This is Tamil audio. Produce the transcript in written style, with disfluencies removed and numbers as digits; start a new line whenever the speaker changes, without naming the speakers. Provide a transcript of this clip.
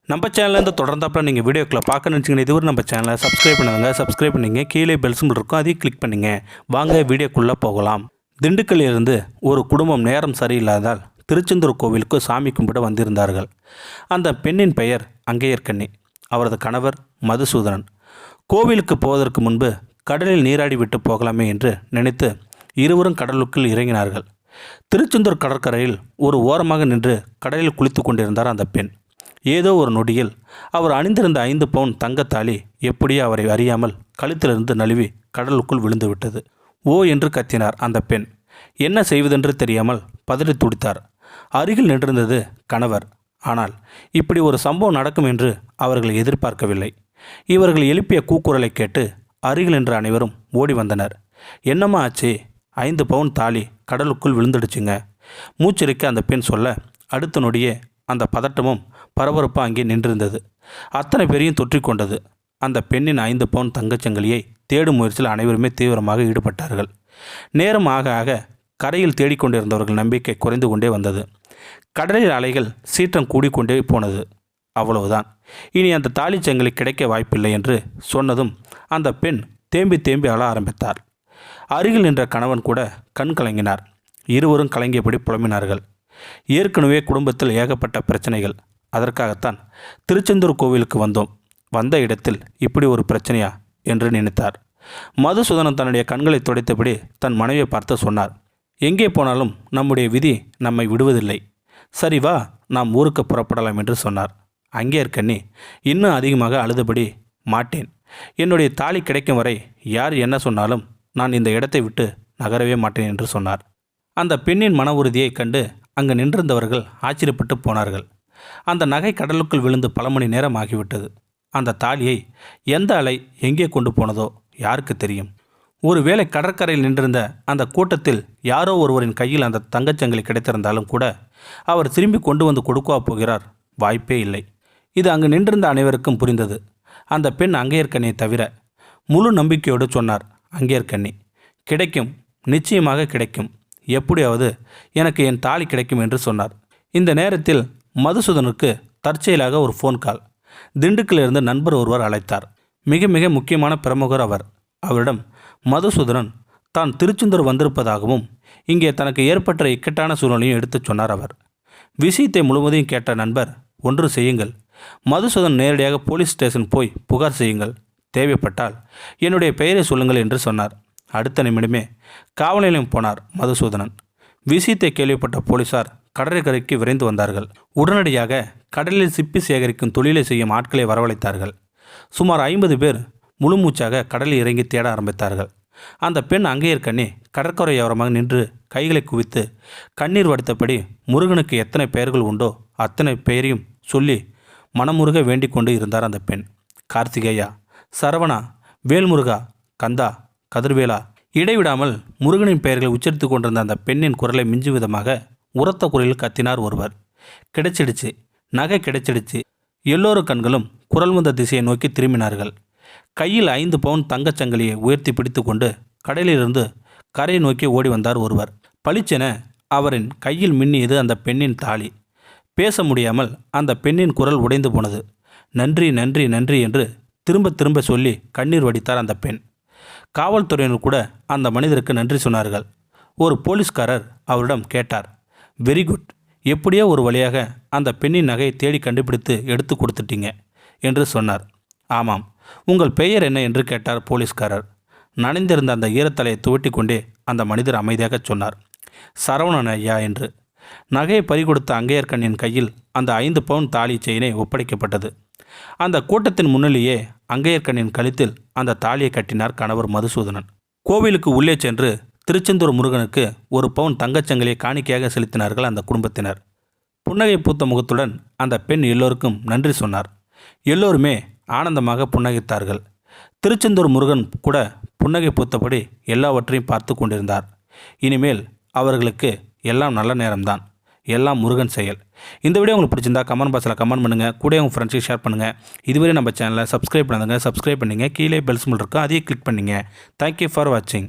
நம்ம சேனல்லேருந்து தொடர்ந்தாப்பில் நீங்கள் வீடியோக்களை பார்க்க நினச்சிங்கன்னா இதுவரை நம்ம சேனலை சப்ஸ்கிரைப் பண்ணுங்கள். சப்ஸ்கிரைப் பண்ணிங்க, கீழே பெல் சிம்பிள் இருக்கும், அதையும் கிளிக் பண்ணிங்க. வாங்க வீடியோக்குள்ளே போகலாம். திண்டுக்கல்லிருந்து ஒரு குடும்பம் நேரம் சரியில்லாதால் திருச்செந்தூர் கோவிலுக்கு சாமி கும்பிட வந்திருந்தார்கள். அந்த பெண்ணின் பெயர் அங்கையர்கண்ணி. அவரது கணவர் மதுசூதனன். கோவிலுக்கு போவதற்கு முன்பு கடலில் நீராடி விட்டு போகலாமே என்று நினைத்து இருவரும் கடலுக்குள் இறங்கினார்கள். திருச்செந்தூர் கடற்கரையில் ஒரு ஓரமாக நின்று கடலில் குளித்து கொண்டிருந்தார் அந்த பெண். ஏதோ ஒரு நொடியில் அவர் அணிந்திருந்த 5 பவுன் தங்கத்தாலி எப்படியோ அவரை அறியாமல் கழுத்திலிருந்து நழுவி கடலுக்குள் விழுந்து விட்டது. ஓ என்று கத்தினார் அந்த பெண். என்ன செய்வதென்று தெரியாமல் பதறி துடித்தார். அருகில் நின்றிருந்தது கணவர். ஆனால் இப்படி ஒரு சம்பவம் நடக்கும் என்று அவர்கள் எதிர்பார்க்கவில்லை. இவர்கள் எழுப்பிய கூக்குரலை கேட்டு அருகில் நின்ற அனைவரும் ஓடி வந்தனர். என்னம்மா ஆச்சு? 5 பவுன் தாலி கடலுக்குள் விழுந்துடுச்சுங்க. மூச்சிறைக்க அந்த பெண் சொல்ல, அடுத்த நொடியே அந்த பதட்டமும் பரபரப்பாக அங்கே நின்றிருந்தது. அத்தனை பேரையும் தொற்றிக்கொண்டது. அந்த பெண்ணின் 5 பவுன் தங்கச்சங்கிலியை தேடும் முயற்சியில் அனைவருமே தீவிரமாக ஈடுபட்டார்கள். நேரம் ஆக ஆக கரையில் தேடிக்கொண்டிருந்தவர்கள் நம்பிக்கை குறைந்து கொண்டே வந்தது. கடலில் அலைகள் சீற்றம் கூடிக்கொண்டே போனது. அவ்வளவுதான், இனி அந்த தாலிச்சங்கிலி கிடைக்க வாய்ப்பில்லை என்று சொன்னதும் அந்த பெண் தேம்பி தேம்பி அழ ஆரம்பித்தார். அருகில் நின்ற கணவன் கூட கண் கலங்கினார். இருவரும் கலங்கியபடி புலம்பினார்கள். ஏற்கனவே குடும்பத்தில் ஏகப்பட்ட பிரச்சனைகள். அதற்காகத்தான் திருச்செந்தூர் கோவிலுக்கு வந்தோம். வந்த இடத்தில் இப்படி ஒரு பிரச்சனையா என்று நினைத்தார். மதுசூதனன் தன்னுடைய கண்களை துடைத்தபடி தன் மனைவியை பார்த்து சொன்னார், எங்கே போனாலும் நம்முடைய விதி நம்மை விடுவதில்லை. சரி வா, நாம் ஊருக்கு புறப்படலாம் என்று சொன்னார். அங்கேயர்கண்ணி இன்னும் அதிகமாக அழுதபடி, மாட்டேன். என்னுடைய தாலி கிடைக்கும் வரை யார் என்ன சொன்னாலும் நான் இந்த இடத்தை விட்டு நகரவே மாட்டேன் என்று சொன்னார். அந்த பெண்ணின் மன உறுதியை கண்டு அங்கு நின்றிருந்தவர்கள் ஆச்சரியப்பட்டு போனார்கள். அந்த நகை கடலுக்குள் விழுந்து பல மணி நேரம் ஆகிவிட்டது. அந்த தாலியை எந்த அலை எங்கே கொண்டு போனதோ யாருக்கு தெரியும்? ஒருவேளை கடற்கரையில் நின்றிருந்த அந்த கூட்டத்தில் யாரோ ஒருவரின் கையில் அந்த தங்கச்சங்கிலி கிடைத்திருந்தாலும் கூட அவர் திரும்பி கொண்டு வந்து கொடுக்கவா போகிறார்? வாய்ப்பே இல்லை. இது அங்கு நின்றிருந்த அனைவருக்கும் புரிந்தது. அந்த பெண் அங்கையர்கண்ணியை தவிர. முழு நம்பிக்கையோடு சொன்னார் அங்கையர்கண்ணி, கிடைக்கும், நிச்சயமாக கிடைக்கும். எப்படியாவது எனக்கு என் தாலி கிடைக்கும் என்று சொன்னார். இந்த நேரத்தில் மதுசூதனுக்கு தற்செயலாக ஒரு ஃபோன் கால். திண்டுக்கல்லிருந்து நண்பர் ஒருவர் அழைத்தார். மிக மிக முக்கியமான பிரமுகர் அவர். அவரிடம் மதுசூதனன் தான் திருச்செந்தூர் வந்திருப்பதாகவும் இங்கே தனக்கு ஏற்பட்ட இக்கட்டான சூழ்நிலையும் எடுத்துச் சொன்னார் அவர். விஷயத்தை முழுவதையும் கேட்ட நண்பர், ஒன்று செய்யுங்கள், மதுசூதன் நேரடியாக போலீஸ் ஸ்டேஷன் போய் புகார் செய்யுங்கள். தேவைப்பட்டால் என்னுடைய பெயரை சொல்லுங்கள் என்று சொன்னார். அடுத்த நிமிடமே காவல் நிலையம் போனார் மதுசூதனன். விஷயத்தை கேள்விப்பட்ட போலீசார் கடற்கரைக்கு விரைந்து வந்தார்கள். உடனடியாக கடலில் சிப்பி சேகரிக்கும் தொழிலை செய்யும் ஆட்களை வரவழைத்தார்கள். சுமார் 50 பேர் முழுமூச்சாக கடலில் இறங்கி தேட ஆரம்பித்தார்கள். அந்த பெண் அங்கையர்கண்ணி கடற்கரையோரமாக நின்று கைகளை குவித்து கண்ணீர் வடித்தபடி முருகனுக்கு எத்தனை பெயர்கள் உண்டோ அத்தனை பெயரையும் சொல்லி மனமுருக வேண்டிக் கொண்டு இருந்தார் அந்த பெண். கார்த்திகேயா, சரவணா, வேல்முருகா, கந்தா, கதிர்வேலா, இடைவிடாமல் முருகனின் பெயர்களை உச்சரித்து கொண்டிருந்த அந்த பெண்ணின் குரலை மிஞ்சும் விதமாக உரத்த குரலில் கத்தினார் ஒருவர். கிடைச்சிடுச்சு, நகை கிடைச்சிடுச்சு. எல்லோரும் கண்களும் குரல் வந்த திசையை நோக்கி திரும்பினார்கள். கையில் 5 பவுன் தங்கச்சங்கிலியை உயர்த்தி பிடித்து கொண்டு கடலிலிருந்து கரையை நோக்கி ஓடி வந்தார் ஒருவர். பளிச்சென அவரின் கையில் மின்னியது அந்த பெண்ணின் தாலி. பேச முடியாமல் அந்த பெண்ணின் குரல் உடைந்து போனது. நன்றி நன்றி நன்றி என்று திரும்ப திரும்ப சொல்லி கண்ணீர் வடித்தார் அந்த பெண். காவல்துறையினர் கூட அந்த மனிதருக்கு நன்றி சொன்னார்கள். ஒரு போலீஸ்காரர் அவரிடம் கேட்டார், வெரி குட், எப்படியோ ஒரு வழியாக அந்த பெண்ணின் நகையை தேடி கண்டுபிடித்து எடுத்து கொடுத்துட்டீங்க என்று சொன்னார். ஆமாம், உங்கள் பெயர் என்ன என்று கேட்டார் போலீஸ்காரர். நனைந்திருந்த அந்த ஈரத்தலையை துவட்டி கொண்டே அந்த மனிதர் அமைதியாக சொன்னார், சரவணன் ஐயா என்று. நகையை பறிகொடுத்த அங்கையர்கண்ணின் கையில் அந்த 5 பவுன் தாலி செயினை ஒப்படைக்கப்பட்டது. அந்த கூட்டத்தின் முன்னிலேயே அங்கையர்கண்ணின் கழுத்தில் அந்த தாலியை கட்டினார் கணவர் மதுசூதனன். கோவிலுக்கு உள்ளே சென்று திருச்செந்தூர் முருகனுக்கு 1 பவுன் தங்கச்சங்கிலியை காணிக்கையாக செலுத்தினார்கள் அந்த குடும்பத்தினர். புன்னகை பூத்த முகத்துடன் அந்த பெண் எல்லோருக்கும் நன்றி சொன்னார். எல்லோருமே ஆனந்தமாக புன்னகைத்தார்கள். திருச்செந்தூர் முருகன் கூட புன்னகை பூத்தபடி எல்லாவற்றையும் பார்த்து கொண்டிருந்தார். இனிமேல் அவர்களுக்கு எல்லாம் நல்ல நேரம்தான், எல்லாம் முருகன் செயல். இந்த வீடியோ உங்களுக்கு பிடிச்சிருந்தா கமெண்ட் பாக்ஸில் கமெண்ட் பண்ணுங்கள். கூட உங்கள் ஃப்ரெண்ட்ஸுக்கு ஷேர் பண்ணுங்கள். இதுவரை நம்ம சேனலை சப்ஸ்கிரைப் பண்ணுங்க. சப்ஸ்கிரைப் பண்ணிங்க, கீழே பெல் சிம்பிள் இருக்கும், அதையும் கிளிக் பண்ணிங்க. தேங்க்யூ ஃபார் வாட்சிங்.